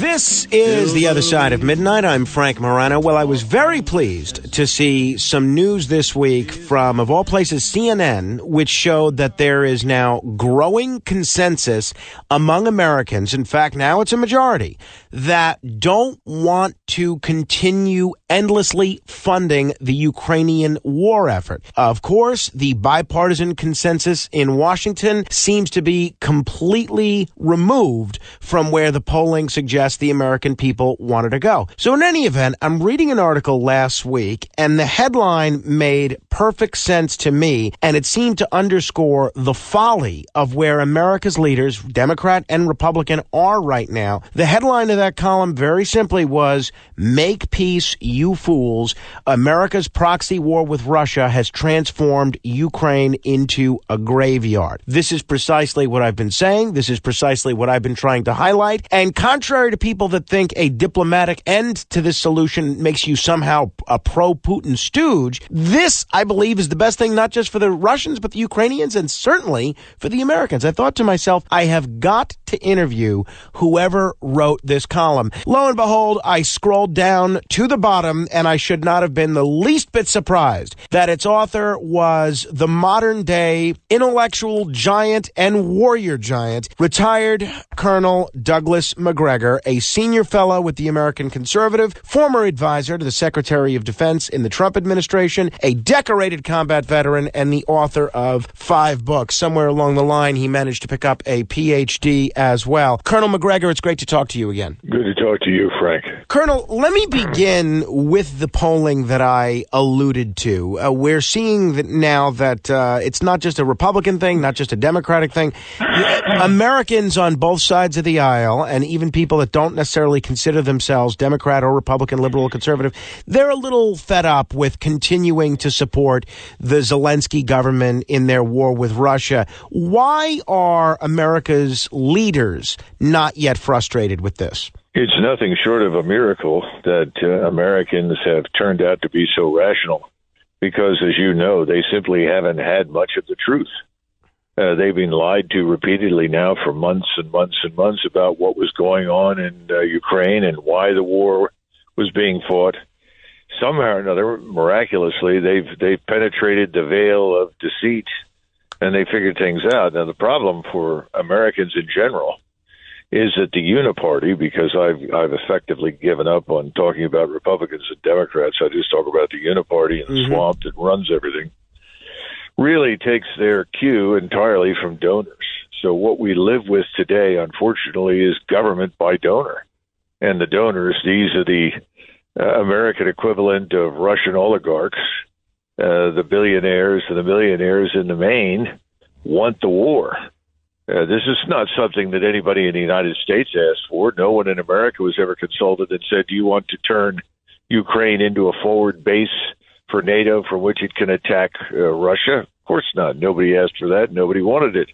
This is The Other Side of Midnight. I'm Frank Morano. Well, I was very pleased to see some news this week from, of all places, CNN, which showed that there is now growing consensus among Americans, in fact, now it's a majority, that don't want to continue endlessly funding the Ukrainian war effort. Of course, the bipartisan consensus in Washington seems to be completely removed from where the polling suggests the American people wanted to go. So in any event, I'm reading an article last week, and the headline made perfect sense to me, and it seemed to underscore the folly of where America's leaders, Democrat and Republican, are right now. The headline of that column, very simply, was, "Make peace, you fools. America's proxy war with Russia has transformed Ukraine into a graveyard." This is precisely what I've been saying. This is precisely what I've been trying to highlight. And contrary to people that think a diplomatic end to this solution makes you somehow a pro-Putin stooge, this, I believe, is the best thing, not just for the Russians, but the Ukrainians, and certainly for the Americans. I thought to myself, I have got to interview whoever wrote this column. Lo and behold, I scrolled down to the bottom, and I should not have been the least bit surprised that its author was the modern-day intellectual giant and warrior giant, retired Colonel Douglas Macgregor, a senior fellow with the American Conservative, former advisor to the Secretary of Defense in the Trump administration, a decorated combat veteran, and the author of 5 books. Somewhere along the line, he managed to pick up a PhD as well. Colonel Macgregor, it's great to talk to you again. Good to talk to you, Frank. Colonel, let me begin with the polling that I alluded to. We're seeing that now that it's not just a Republican thing, not just a Democratic thing. Americans on both sides of the aisle, and even people that don't necessarily consider themselves Democrat or Republican, liberal or conservative, they're a little fed up with continuing to support the Zelensky government in their war with Russia. Why are America's leaders not yet frustrated with this? It's nothing short of a miracle that Americans have turned out to be so rational because, as you know, they simply haven't had much of the truth. They've been lied to repeatedly now for months and months and months about what was going on in Ukraine and why the war was being fought. Somehow or another, miraculously, they've penetrated the veil of deceit and they figured things out. Now, the problem for Americans in general is that the uniparty, because I've effectively given up on talking about Republicans and Democrats, I just talk about the uniparty and the swamp that runs everything, really takes their cue entirely from donors. So what we live with today, unfortunately, is government by donor. And the donors, these are the American equivalent of Russian oligarchs. The billionaires and the millionaires in the main want the war. This is not something that anybody in the United States asked for. No one in America was ever consulted and said, do you want to turn Ukraine into a forward base for NATO from which it can attack Russia? Of course not. Nobody asked for that. Nobody wanted it.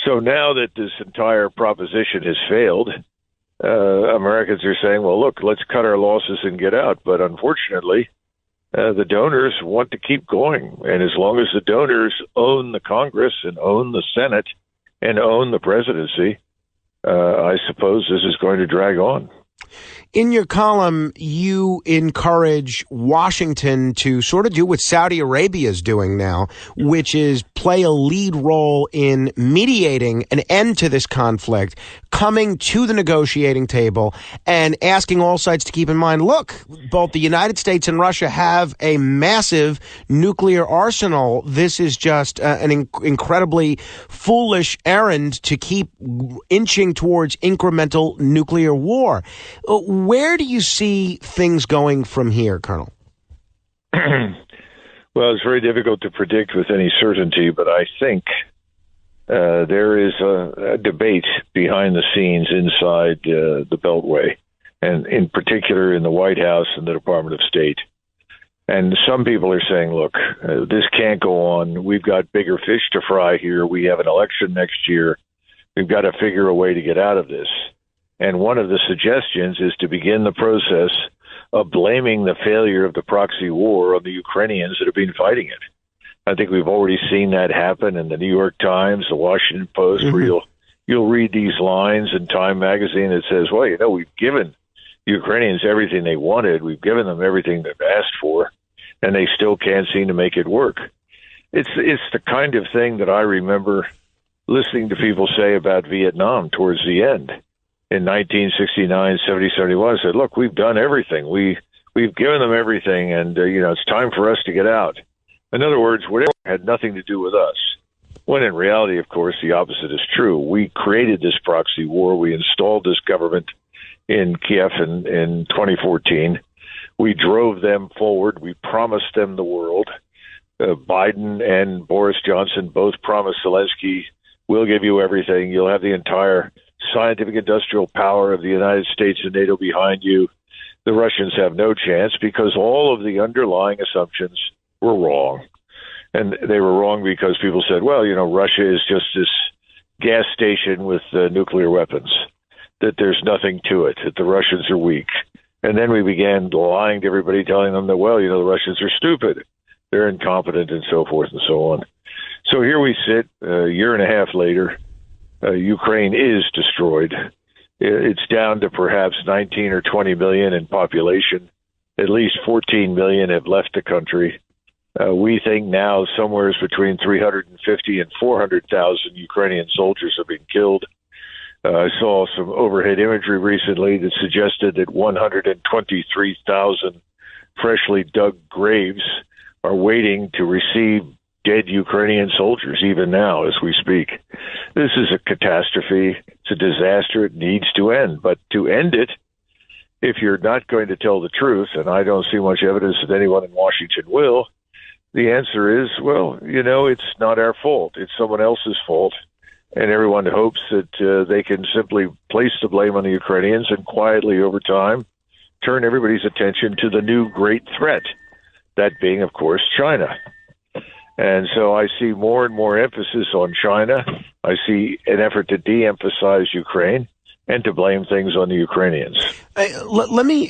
So now that this entire proposition has failed, Americans are saying, well, look, let's cut our losses and get out. But unfortunately, the donors want to keep going. And as long as the donors own the Congress and own the Senate and own the presidency, I suppose this is going to drag on. In your column, you encourage Washington to sort of do what Saudi Arabia is doing now, which is play a lead role in mediating an end to this conflict, coming to the negotiating table and asking all sides to keep in mind, look, both the United States and Russia have a massive nuclear arsenal. This is just an incredibly foolish errand to keep inching towards incremental nuclear war. Where do you see things going from here, Colonel? Well, it's very difficult to predict with any certainty, but I think there is a debate behind the scenes inside the Beltway, and in particular in the White House and the Department of State. And some people are saying, look, this can't go on. We've got bigger fish to fry here. We have an election next year. We've got to figure a way to get out of this. And one of the suggestions is to begin the process of blaming the failure of the proxy war on the Ukrainians that have been fighting it. I think we've already seen that happen in the New York Times, the Washington Post, where you'll read these lines in Time magazine that says, well, we've given Ukrainians everything they wanted. We've given them everything they've asked for, and they still can't seem to make it work. It's the kind of thing that I remember listening to people say about Vietnam towards the end. In 1969, 70, 71, I said, look, we've done everything. We've given them everything, and it's time for us to get out. In other words, whatever had nothing to do with us. When in reality, of course, the opposite is true. We created this proxy war. We installed this government in Kiev in 2014. We drove them forward. We promised them the world. Biden and Boris Johnson both promised Zelensky, we'll give you everything. You'll have the entire scientific industrial power of the United States and NATO behind you. The Russians have no chance because all of the underlying assumptions were wrong. And they were wrong because people said, well, Russia is just this gas station with nuclear weapons, that there's nothing to it, that the Russians are weak. And then we began lying to everybody, telling them that, well, the Russians are stupid, they're incompetent, and so forth and so on. So here we sit a year and a half later. Ukraine is destroyed. It's down to perhaps 19 or 20 million in population. At least 14 million have left the country. We think now somewhere between 350 and 400,000 Ukrainian soldiers have been killed. I saw some overhead imagery recently that suggested that 123,000 freshly dug graves are waiting to receive dead Ukrainian soldiers, even now as we speak. This is a catastrophe. It's a disaster. It needs to end. But to end it, if you're not going to tell the truth, and I don't see much evidence that anyone in Washington will, the answer is, well, it's not our fault. It's someone else's fault. And everyone hopes that they can simply place the blame on the Ukrainians and quietly over time turn everybody's attention to the new great threat, that being, of course, China. And so I see more and more emphasis on China. I see an effort to de-emphasize Ukraine and to blame things on the Ukrainians.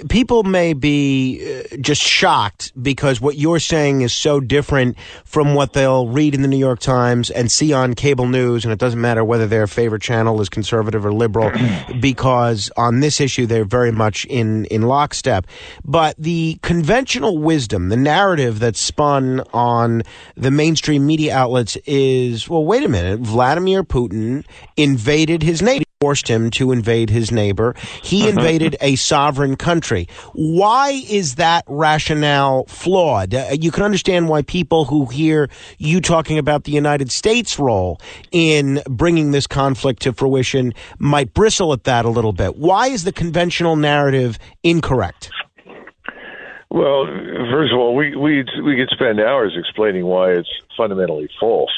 People may be just shocked because what you're saying is so different from what they'll read in the New York Times and see on cable news, and it doesn't matter whether their favorite channel is conservative or liberal, because on this issue they're very much in lockstep. But the conventional wisdom, the narrative that's spun on the mainstream media outlets is, well, wait a minute, Vladimir Putin invaded his neighbor. Forced him to invade his neighbor. He invaded a sovereign country. Why is that rationale flawed? You can understand why people who hear you talking about the United States' role in bringing this conflict to fruition might bristle at that a little bit. Why is the conventional narrative incorrect? Well, first of all, we could spend hours explaining why it's fundamentally false.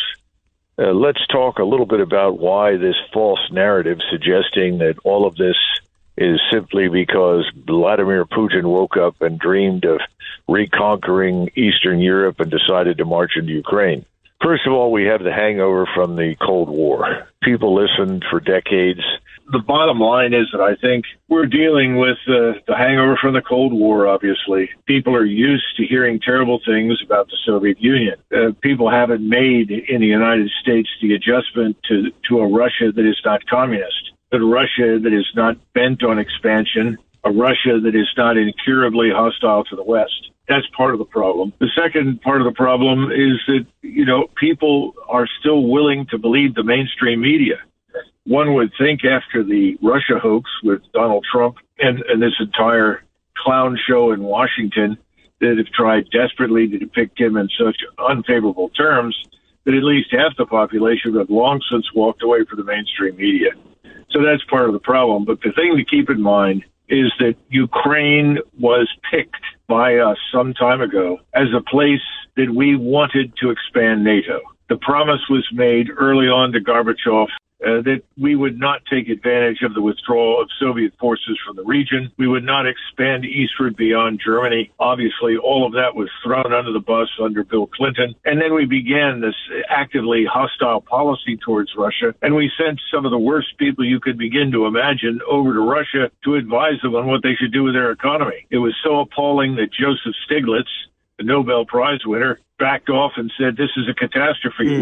Let's talk a little bit about why this false narrative suggesting that all of this is simply because Vladimir Putin woke up and dreamed of reconquering Eastern Europe and decided to march into Ukraine. First of all, we have the hangover from the Cold War. People listened for decades. The bottom line is that I think we're dealing with the hangover from the Cold War, obviously. People are used to hearing terrible things about the Soviet Union. People haven't made in the United States the adjustment to a Russia that is not communist, a Russia that is not bent on expansion, a Russia that is not incurably hostile to the West. That's part of the problem. The second part of the problem is that, people are still willing to believe the mainstream media. One would think after the Russia hoax with Donald Trump and this entire clown show in Washington that have tried desperately to depict him in such unfavorable terms that at least half the population have long since walked away from the mainstream media. So that's part of the problem. But the thing to keep in mind is that Ukraine was picked by us some time ago as a place that we wanted to expand NATO. The promise was made early on to Gorbachev that we would not take advantage of the withdrawal of Soviet forces from the region. We would not expand eastward beyond Germany. Obviously, all of that was thrown under the bus under Bill Clinton. And then we began this actively hostile policy towards Russia. And we sent some of the worst people you could begin to imagine over to Russia to advise them on what they should do with their economy. It was so appalling that Joseph Stiglitz, the Nobel Prize winner, backed off and said, this is a catastrophe.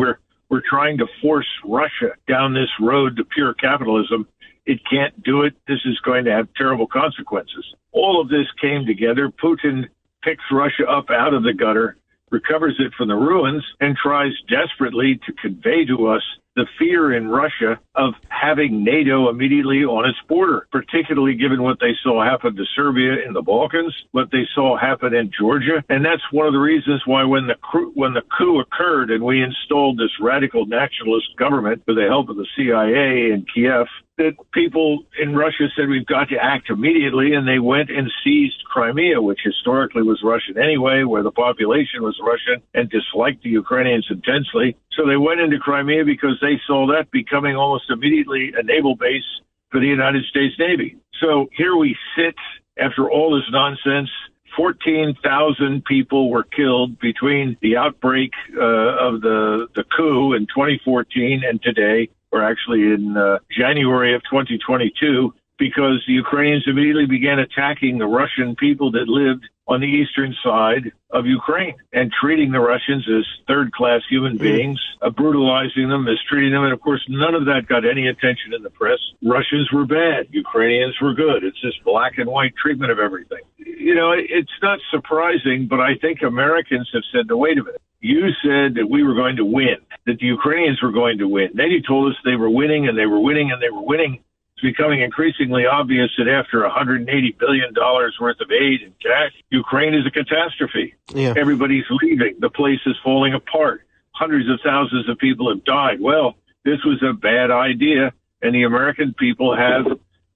we're trying to force Russia down this road to pure capitalism. It can't do it. This is going to have terrible consequences. All of this came together. Putin picks Russia up out of the gutter, recovers it from the ruins, and tries desperately to convey to us the fear in Russia of having NATO immediately on its border, particularly given what they saw happen to Serbia in the Balkans, what they saw happen in Georgia. And that's one of the reasons why when the coup occurred and we installed this radical nationalist government with the help of the CIA in Kiev, that people in Russia said we've got to act immediately, and they went and seized Crimea, which historically was Russian anyway, where the population was Russian and disliked the Ukrainians intensely. So they went into Crimea because they saw that becoming almost immediately a naval base for the United States Navy. So here we sit after all this nonsense. 14,000 people were killed between the outbreak of the coup in 2014 and today, or actually in January of 2022, because the Ukrainians immediately began attacking the Russian people that lived on the eastern side of Ukraine and treating the Russians as third-class human beings, brutalizing them, mistreating them. And, of course, none of that got any attention in the press. Russians were bad. Ukrainians were good. It's this black and white treatment of everything. You know, it's not surprising, but I think Americans have said, no, wait a minute. You said that we were going to win, that the Ukrainians were going to win. Then you told us they were winning and they were winning and they were winning. It's becoming increasingly obvious that after $180 billion worth of aid and cash, Ukraine is a catastrophe. Yeah. Everybody's leaving. The place is falling apart. Hundreds of thousands of people have died. Well, this was a bad idea, and the American people have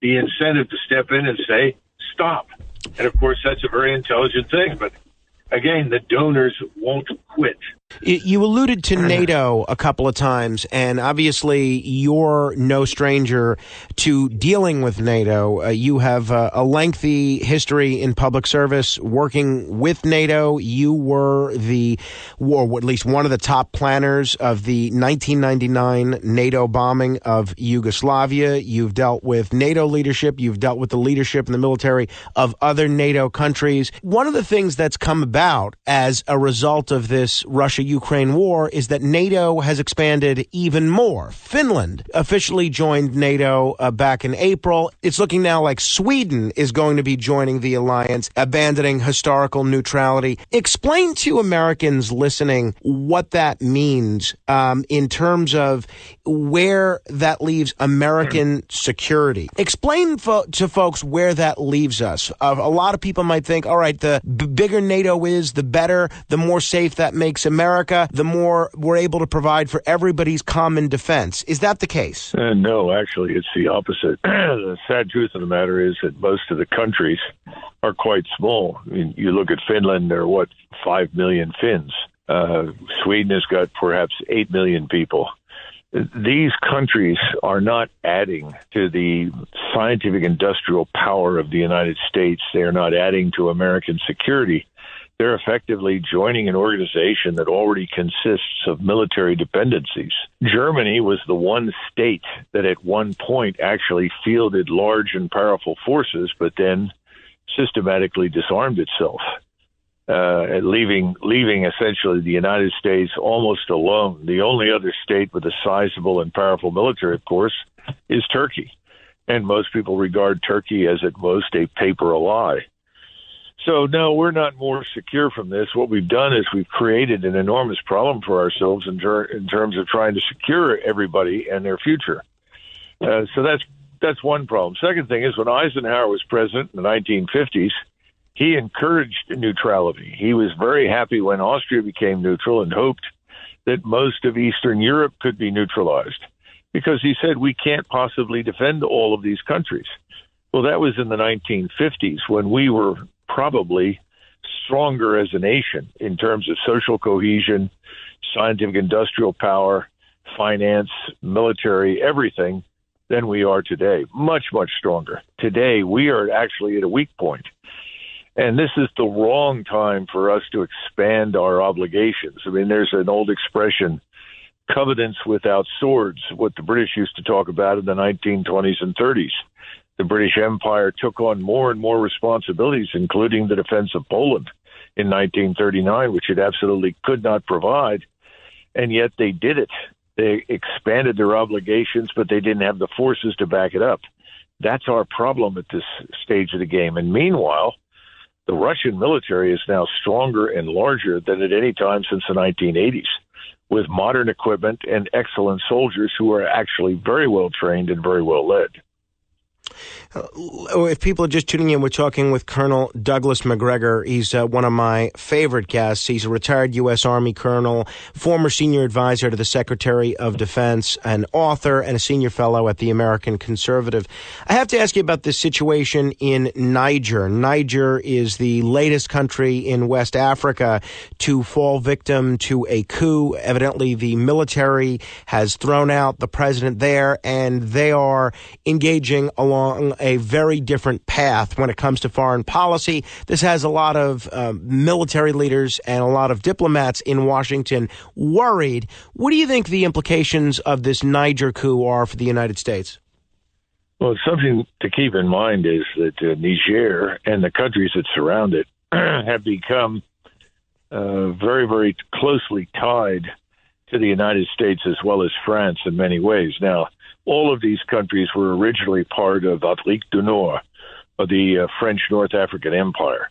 the incentive to step in and say, stop. And, of course, that's a very intelligent thing. But, again, the donors won't quit. You alluded to NATO a couple of times, and obviously you're no stranger to dealing with NATO. You have a lengthy history in public service working with NATO. You were or at least one of the top planners of the 1999 NATO bombing of Yugoslavia. You've dealt with NATO leadership. You've dealt with the leadership and the military of other NATO countries. One of the things that's come about as a result of this Russia-Ukraine war is that NATO has expanded even more. Finland officially joined NATO back in April. It's looking now like Sweden is going to be joining the alliance, abandoning historical neutrality. Explain to Americans listening what that means in terms of where that leaves American security. Explain to folks where that leaves us. A lot of people might think, all right, the bigger NATO is, the better, the more safe that makes America, the more we're able to provide for everybody's common defense. Is that the case? No, actually, it's the opposite. The sad truth of the matter is that most of the countries are quite small. I mean, you look at Finland, there are, 5 million Finns. Sweden has got perhaps 8 million people. These countries are not adding to the scientific industrial power of the United States. They are not adding to American security. They're effectively joining an organization that already consists of military dependencies. Germany was the one state that at one point actually fielded large and powerful forces, but then systematically disarmed itself, leaving essentially the United States almost alone. The only other state with a sizable and powerful military, of course, is Turkey. And most people regard Turkey as at most a paper ally. So, no, we're not more secure from this. What we've done is we've created an enormous problem for ourselves in terms of trying to secure everybody and their future. So that's one problem. Second thing is when Eisenhower was president in the 1950s, he encouraged neutrality. He was very happy when Austria became neutral and hoped that most of Eastern Europe could be neutralized because he said we can't possibly defend all of these countries. Well, that was in the 1950s when we were probably stronger as a nation in terms of social cohesion, scientific industrial power, finance, military, everything than we are today. Much, much stronger. Today, we are actually at a weak point. And this is the wrong time for us to expand our obligations. I mean, there's an old expression, covenants without swords, what the British used to talk about in the 1920s and 30s. The British Empire took on more and more responsibilities, including the defense of Poland in 1939, which it absolutely could not provide. And yet they did it. They expanded their obligations, but they didn't have the forces to back it up. That's our problem at this stage of the game. And meanwhile, the Russian military is now stronger and larger than at any time since the 1980s, with modern equipment and excellent soldiers who are actually very well trained and very well led. If people are just tuning in, we're talking with Colonel Douglas Macgregor. He's one of my favorite guests. He's a retired U.S. Army colonel, former senior advisor to the Secretary of Defense, an author, and a senior fellow at the American Conservative. I have to ask you about this situation in Niger. Niger is the latest country in West Africa to fall victim to a coup. Evidently, the military has thrown out the president there, and they are engaging along a very different path when it comes to foreign policy. This has a lot of military leaders and a lot of diplomats in Washington worried. What do you think the implications of this Niger coup are for the United States? Well, something to keep in mind is that Niger and the countries that surround it have become very, very closely tied to the United States as well as France in many ways. Now, all of these countries were originally part of Afrique du Nord, of the French North African Empire.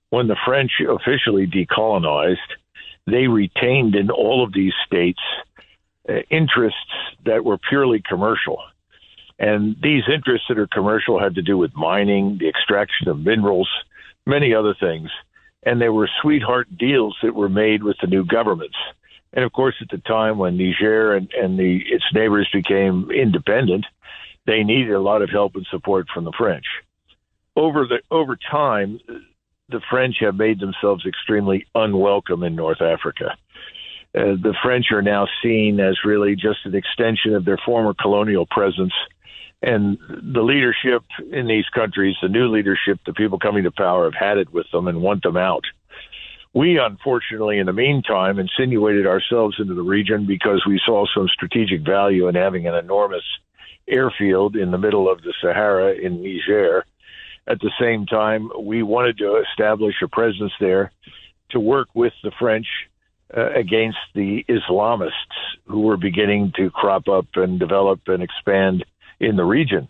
When the French officially decolonized, they retained in all of these states interests that were purely commercial. And these interests that are commercial had to do with mining, the extraction of minerals, many other things. And they were sweetheart deals that were made with the new governments. And, of course, at the time when Niger and its neighbors became independent, they needed a lot of help and support from the French. Over time, the French have made themselves extremely unwelcome in North Africa. The French are now seen as really just an extension of their former colonial presence. And the leadership in these countries, the new leadership, the people coming to power, have had it with them and want them out. We, unfortunately, in the meantime, insinuated ourselves into the region because we saw some strategic value in having an enormous airfield in the middle of the Sahara in Niger. At the same time, we wanted to establish a presence there to work with the French against the Islamists who were beginning to crop up and develop and expand in the region.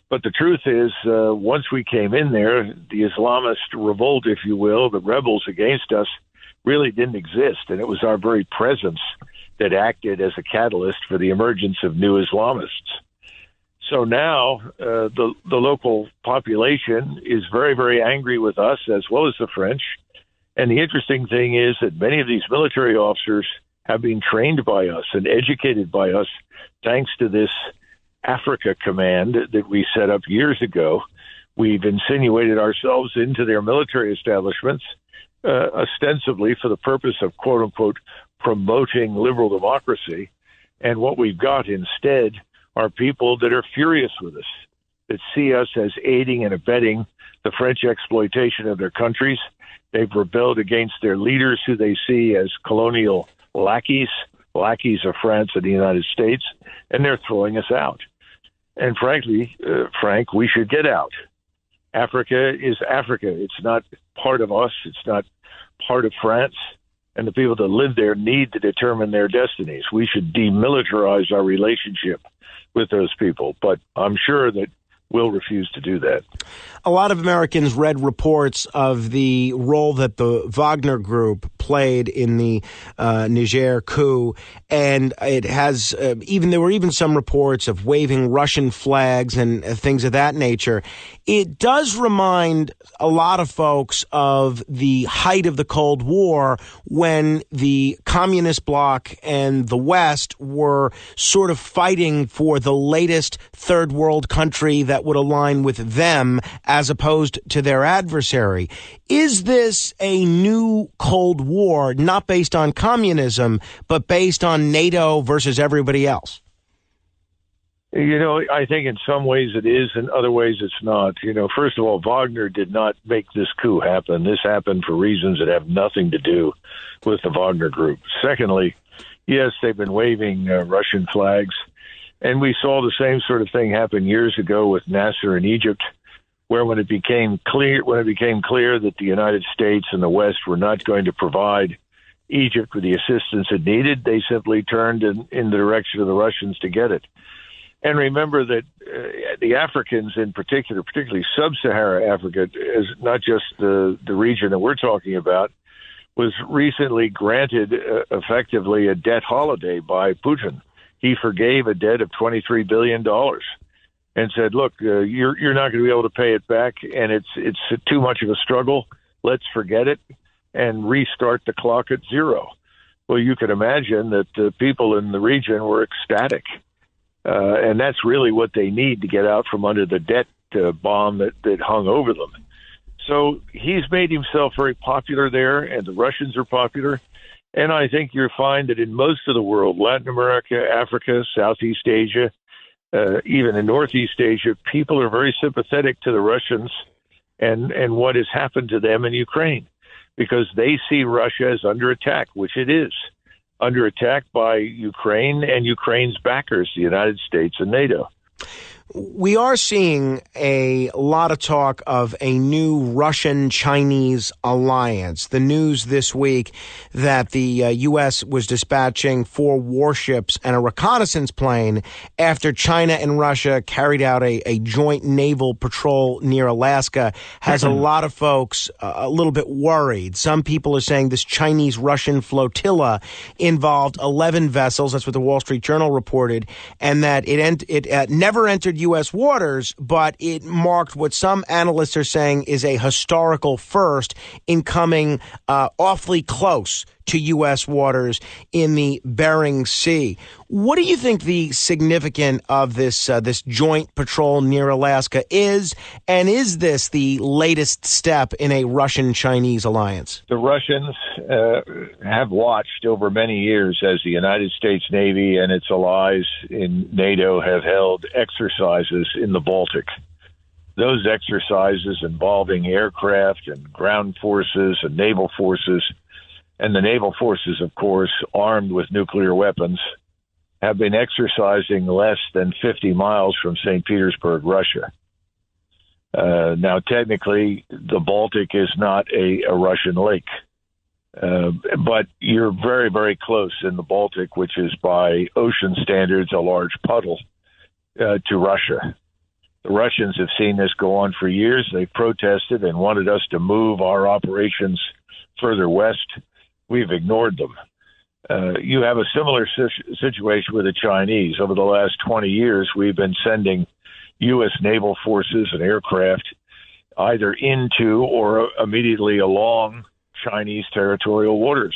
But the truth is, once we came in there, the Islamist revolt, if you will, the rebels against us, really didn't exist. And it was our very presence that acted as a catalyst for the emergence of new Islamists. So now the local population is very, very angry with us as well as the French. And the interesting thing is that many of these military officers have been trained by us and educated by us thanks to this Africa Command that we set up years ago. We've insinuated ourselves into their military establishments, ostensibly for the purpose of, quote unquote, promoting liberal democracy. And what we've got instead are people that are furious with us, that see us as aiding and abetting the French exploitation of their countries. They've rebelled against their leaders, who they see as colonial lackeys of France and the United States, and they're throwing us out. And frankly, Frank, we should get out. Africa is Africa. It's not part of us. It's not part of France. And the people that live there need to determine their destinies. We should demilitarize our relationship with those people. But I'm sure that we'll refuse to do that. A lot of Americans read reports of the role that the Wagner Group played in the Niger coup, and it has there were even some reports of waving Russian flags and things of that nature. It does remind a lot of folks of the height of the Cold War, when the communist bloc and the West were sort of fighting for the latest third world country that would align with them as opposed to their adversary. Is this a new Cold War, not based on communism, but based on NATO versus everybody else? You know, I think in some ways it is, in other ways it's not. You know, first of all, Wagner did not make this coup happen. This happened for reasons that have nothing to do with the Wagner Group. Secondly, yes, they've been waving Russian flags. And we saw the same sort of thing happen years ago with Nasser in Egypt, where when it became clear that the United States and the West were not going to provide Egypt for the assistance it needed. They simply turned in the direction of the Russians to get it. And remember that the Africans in particular, particularly sub-Saharan Africa, is not just the region that we're talking about, was recently granted effectively a debt holiday by Putin. He forgave a debt of $23 billion and said, look, you're not going to be able to pay it back, and it's too much of a struggle. Let's forget it and restart the clock at zero. Well, you can imagine that the people in the region were ecstatic. And that's really what they need to get out from under the debt bomb that hung over them. So he's made himself very popular there, and the Russians are popular. And I think you'll find that in most of the world, Latin America, Africa, Southeast Asia, even in Northeast Asia, people are very sympathetic to the Russians and what has happened to them in Ukraine, because they see Russia as under attack, which it is, under attack by Ukraine and Ukraine's backers, the United States and NATO. We are seeing a lot of talk of a new Russian-Chinese alliance. The news this week that the U.S. was dispatching 4 warships and a reconnaissance plane after China and Russia carried out a joint naval patrol near Alaska has a lot of folks a little bit worried. Some people are saying this Chinese-Russian flotilla involved 11 vessels. That's what the Wall Street Journal reported, and that it never entered U.S. waters, but it marked what some analysts are saying is a historical first in coming awfully close to U.S. waters in the Bering Sea. What do you think the significance of this joint patrol near Alaska is, and is this the latest step in a Russian-Chinese alliance? The Russians have watched over many years as the United States Navy and its allies in NATO have held exercises in the Baltic. Those exercises involving aircraft and ground forces and naval forces, and the naval forces, of course, armed with nuclear weapons, have been exercising less than 50 miles from St. Petersburg, Russia. Now, technically, the Baltic is not a Russian lake, but you're very, very close in the Baltic, which is by ocean standards a large puddle, to Russia. The Russians have seen this go on for years. They protested and wanted us to move our operations further west. We've ignored them. You have a similar situation with the Chinese. Over the last 20 years, we've been sending U.S. naval forces and aircraft either into or immediately along Chinese territorial waters.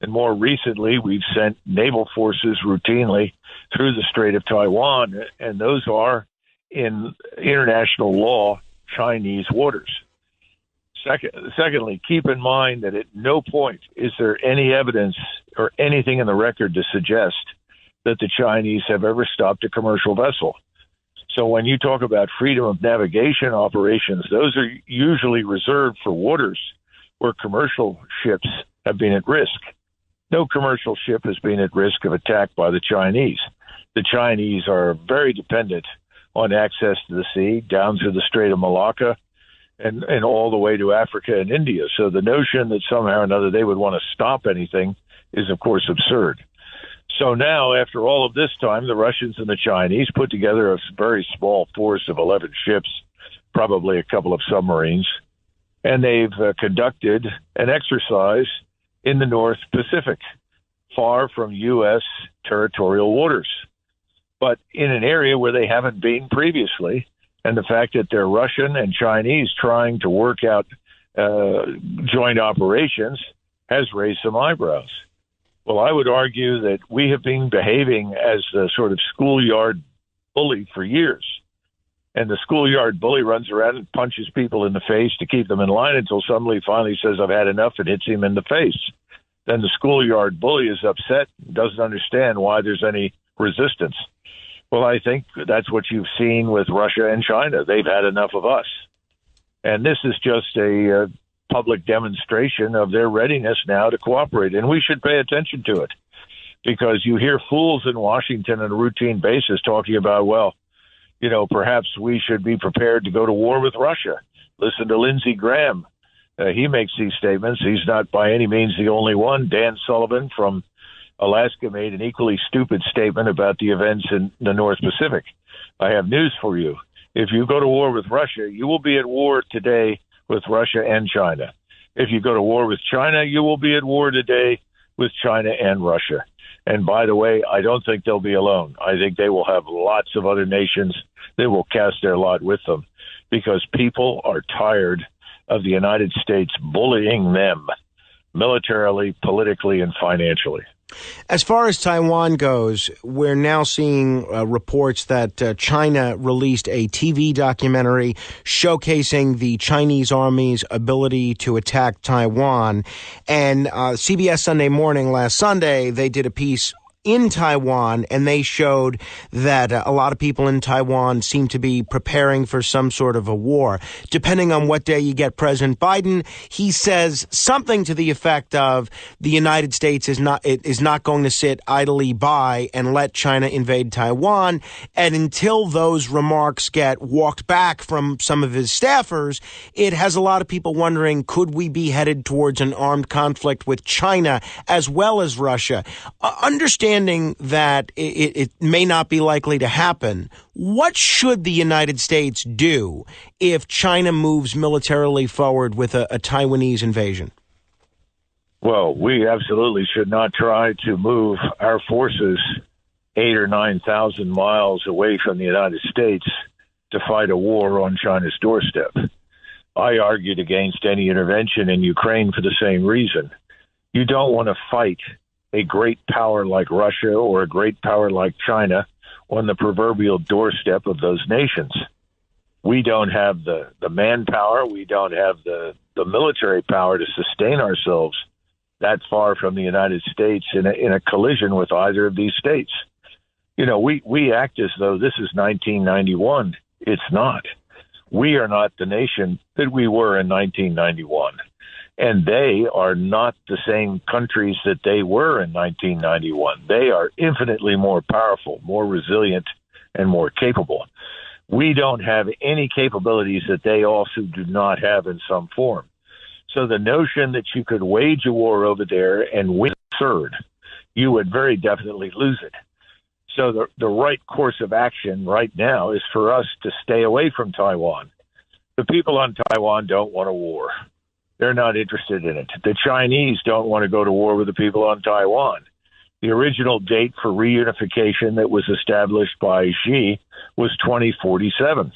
And more recently, we've sent naval forces routinely through the Strait of Taiwan, and those are, in international law, Chinese waters. Secondly, keep in mind that at no point is there any evidence or anything in the record to suggest that the Chinese have ever stopped a commercial vessel. So when you talk about freedom of navigation operations, those are usually reserved for waters where commercial ships have been at risk. No commercial ship has been at risk of attack by the Chinese. The Chinese are very dependent on access to the sea, down to the Strait of Malacca, and all the way to Africa and India. So the notion that somehow or another they would want to stop anything is, of course, absurd. So now, after all of this time, the Russians and the Chinese put together a very small force of 11 ships, probably a couple of submarines, and they've conducted an exercise in the North Pacific, far from U.S. territorial waters, but in an area where they haven't been previously. And the fact that they're Russian and Chinese trying to work out joint operations has raised some eyebrows. Well, I would argue that we have been behaving as the sort of schoolyard bully for years. And the schoolyard bully runs around and punches people in the face to keep them in line until somebody finally says, I've had enough, and hits him in the face. Then the schoolyard bully is upset, doesn't understand why there's any resistance. Well, I think that's what you've seen with Russia and China. They've had enough of us. And this is just a public demonstration of their readiness now to cooperate. And we should pay attention to it, because you hear fools in Washington on a routine basis talking about, well, perhaps we should be prepared to go to war with Russia. Listen to Lindsey Graham He makes these statements. He's not by any means the only one. Dan Sullivan from Alaska made an equally stupid statement about the events in the North Pacific. I have news for you. If you go to war with Russia, you will be at war today with Russia and China. If you go to war with China, you will be at war today with China and Russia. And by the way, I don't think they'll be alone. I think they will have lots of other nations that will cast their lot with them, because people are tired of the United States bullying them militarily, politically, and financially. As far as Taiwan goes, we're now seeing reports that China released a TV documentary showcasing the Chinese Army's ability to attack Taiwan. And CBS Sunday Morning last Sunday, they did a piece in Taiwan, and they showed that a lot of people in Taiwan seem to be preparing for some sort of a war. Depending on what day you get President Biden, he says something to the effect of the United States is not going to sit idly by and let China invade Taiwan. And until those remarks get walked back from some of his staffers, it has a lot of people wondering, could we be headed towards an armed conflict with China as well as Russia? Understanding that it may not be likely to happen, what should the United States do if China moves militarily forward with a Taiwanese invasion? Well, we absolutely should not try to move our forces 8,000 or 9,000 miles away from the United States to fight a war on China's doorstep. I argued against any intervention in Ukraine for the same reason. You don't want to fight a great power like Russia or a great power like China on the proverbial doorstep of those nations. We don't have the manpower. We don't have the military power to sustain ourselves that far from the United States in a collision with either of these states. You know, we act as though this is 1991. It's not. We are not the nation that we were in 1991. And they are not the same countries that they were in 1991. They are infinitely more powerful, more resilient, and more capable. We don't have any capabilities that they also do not have in some form. So the notion that you could wage a war over there and win third, you would very definitely lose it. So the right course of action right now is for us to stay away from Taiwan. The people on Taiwan don't want a war. They're not interested in it. The Chinese don't want to go to war with the people on Taiwan. The original date for reunification that was established by Xi was 2047.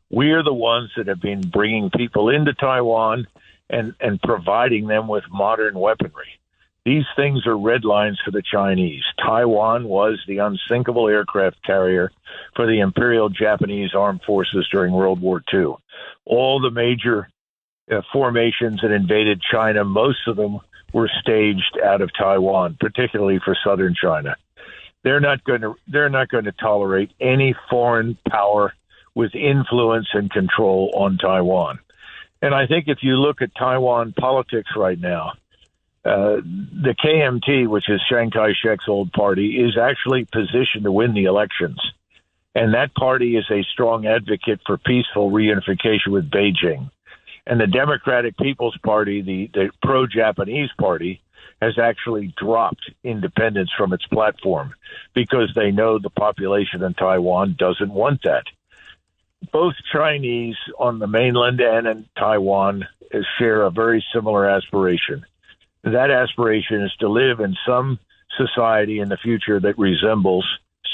We are the ones that have been bringing people into Taiwan and providing them with modern weaponry. These things are red lines for the Chinese. Taiwan was the unsinkable aircraft carrier for the Imperial Japanese Armed Forces during World War II. All the major formations that invaded China, most of them were staged out of Taiwan, particularly for southern China. They're not going to tolerate any foreign power with influence and control on Taiwan. And I think if you look at Taiwan politics right now, the KMT, which is Chiang Kai-shek's old party, is actually positioned to win the elections. And that party is a strong advocate for peaceful reunification with Beijing. And the Democratic People's Party, the pro-Japanese party, has actually dropped independence from its platform because they know the population in Taiwan doesn't want that. Both Chinese on the mainland and in Taiwan share a very similar aspiration. That aspiration is to live in some society in the future that resembles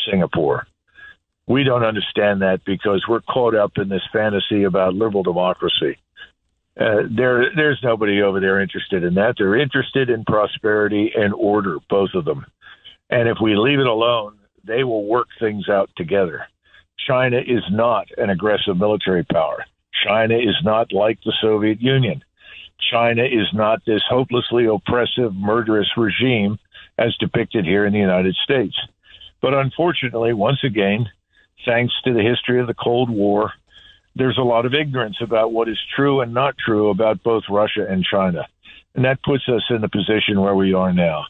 Singapore. We don't understand that because we're caught up in this fantasy about liberal democracy. There's nobody over there interested in that. They're interested in prosperity and order, both of them. And if we leave it alone, they will work things out together. China is not an aggressive military power. China is not like the Soviet Union. China is not this hopelessly oppressive, murderous regime as depicted here in the United States. But unfortunately, once again, thanks to the history of the Cold War, there's a lot of ignorance about what is true and not true about both Russia and China. And that puts us in the position where we are now.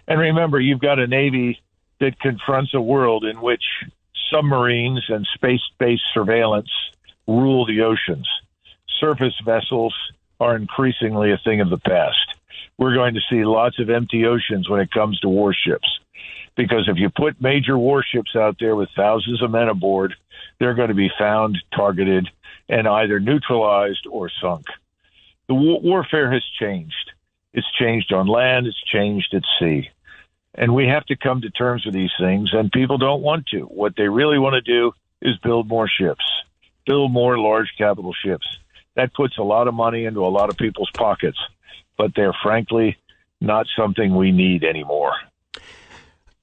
And remember, you've got a Navy that confronts a world in which submarines and space-based surveillance rule the oceans. Surface vessels are increasingly a thing of the past. We're going to see lots of empty oceans when it comes to warships. Because if you put major warships out there with thousands of men aboard, they're going to be found, targeted, and either neutralized or sunk. The warfare has changed. It's changed on land. It's changed at sea. And we have to come to terms with these things, and people don't want to. What they really want to do is build more ships, build more large capital ships. That puts a lot of money into a lot of people's pockets, but they're frankly not something we need anymore.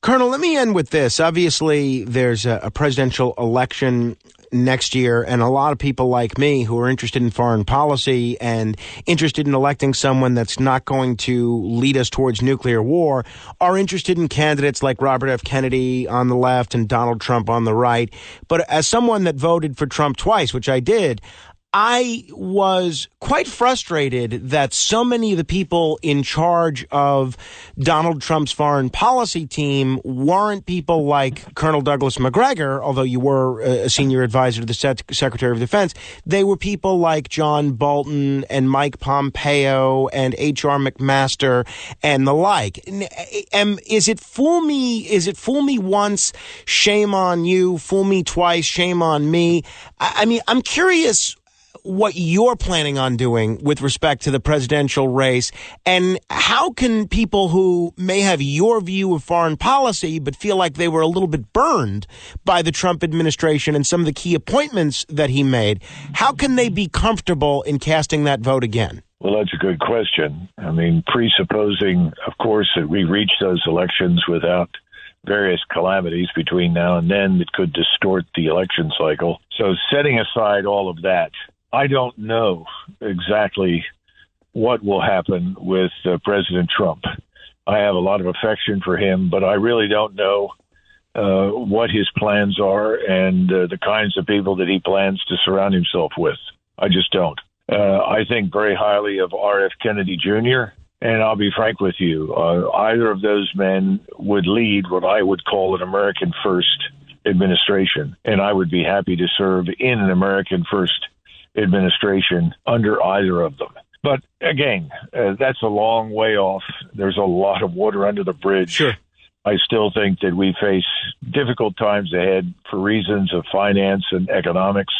Colonel, let me end with this. Obviously, there's a presidential election next year, and a lot of people like me who are interested in foreign policy and interested in electing someone that's not going to lead us towards nuclear war are interested in candidates like Robert F. Kennedy on the left and Donald Trump on the right. But as someone that voted for Trump twice, which I did, I was quite frustrated that so many of the people in charge of Donald Trump's foreign policy team weren't people like Colonel Douglas Macgregor, although you were a senior advisor to the Secretary of Defense. They were people like John Bolton and Mike Pompeo and H.R. McMaster and the like. Is it fool me once, shame on you, fool me twice, shame on me? I mean, I'm curious what you're planning on doing with respect to the presidential race, and how can people who may have your view of foreign policy but feel like they were a little bit burned by the Trump administration and some of the key appointments that he made, how can they be comfortable in casting that vote again? Well, that's a good question. I mean, presupposing, of course, that we reach those elections without various calamities between now and then that could distort the election cycle. So setting aside all of that, I don't know exactly what will happen with President Trump. I have a lot of affection for him, but I really don't know what his plans are and the kinds of people that he plans to surround himself with. I just don't. I think very highly of R.F. Kennedy Jr., and I'll be frank with you, either of those men would lead what I would call an American First administration, and I would be happy to serve in an American First administration under either of them. But again, that's a long way off. There's a lot of water under the bridge. Sure. I still think that we face difficult times ahead for reasons of finance and economics,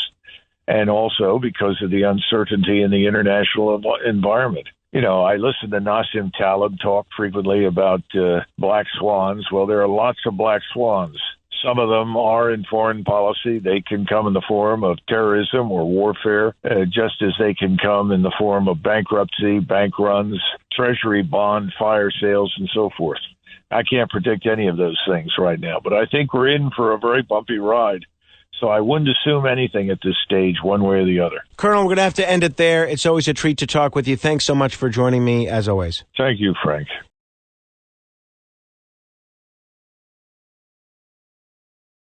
and also because of the uncertainty in the international environment. You know, I listen to Nassim Taleb talk frequently about black swans. Well, there are lots of black swans. Some of them are in foreign policy. They can come in the form of terrorism or warfare, just as they can come in the form of bankruptcy, bank runs, treasury bond, fire sales, and so forth. I can't predict any of those things right now, but I think we're in for a very bumpy ride. So I wouldn't assume anything at this stage, one way or the other. Colonel, we're going to have to end it there. It's always a treat to talk with you. Thanks so much for joining me, as always. Thank you, Frank.